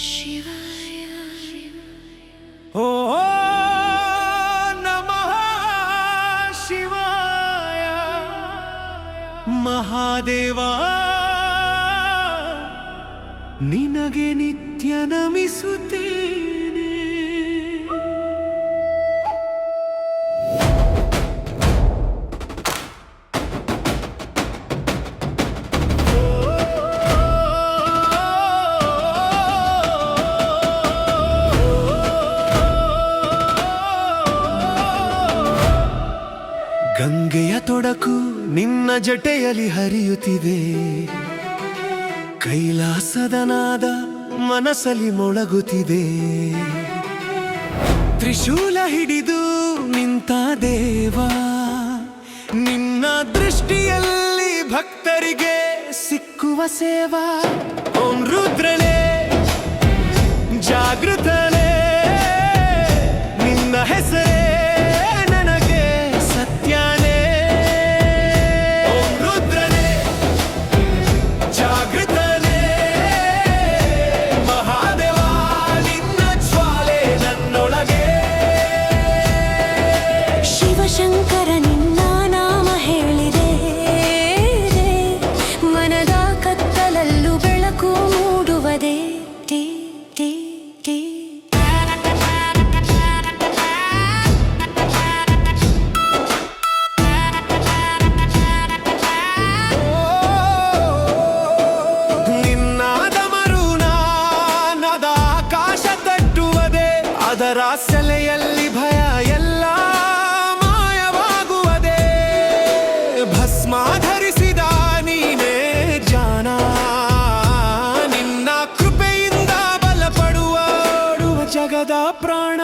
ಶಿವಾಯ ಓ ನಮಃ ಶಿವಾಯ ಮಹಾದೇವ ನಿನಗೆ ನಿತ್ಯ ನಮಿಸುತ್ತೇನೆ. ಗಂಗೆಯ ತೊಡಕು ನಿನ್ನ ಜಟೆಯಲ್ಲಿ ಹರಿಯುತ್ತಿದೆ, ಕೈಲಾಸದ ನಾದ ಮನಸ್ಸಲ್ಲಿ ಮೊಳಗುತ್ತಿದೆ. ತ್ರಿಶೂಲ ಹಿಡಿದು ನಿಂತ ದೇವ, ನಿನ್ನ ದೃಷ್ಟಿಯಲ್ಲಿ ಭಕ್ತರಿಗೆ ಸಿಕ್ಕುವ ಸೇವಾ. ಓಂ ರುದ್ರನೇ ಜಾಗೃತನೇ, ನಿನ್ನ ಹೆಸರೇ ನನಗೆ ಸತ್ಯನೇ. ಓಂ ರುದ್ರನೇ ಜಾಗೃತನೇ, ಮಹಾದೇವ ನಿನ್ನ ಜ್ವಾಲೆ ನನ್ನೊಳಗೆ. ಶಿವಶಂಕರ ನಿನ್ನ ನಾಮ ಹೇಳಿದೆ, ಮನದ ಕತ್ತಲಲ್ಲೂ ಬೆಳಕು ಮೂಡುವದೆ. ಟೀ ಟೀ ಟೀ ಅದರ ಸೆಲೆಯಲ್ಲಿ ಭಯ ಎಲ್ಲ ಮಾಯವಾಗುವುದೇ. ಭಸ್ಮ ಧರಿಸಿದ ನೀನೇ ಜಾನ, ನಿನ್ನ ಕೃಪೆಯಿಂದ ಬಲಪಡುವ ಜಗದ ಪ್ರಾಣ.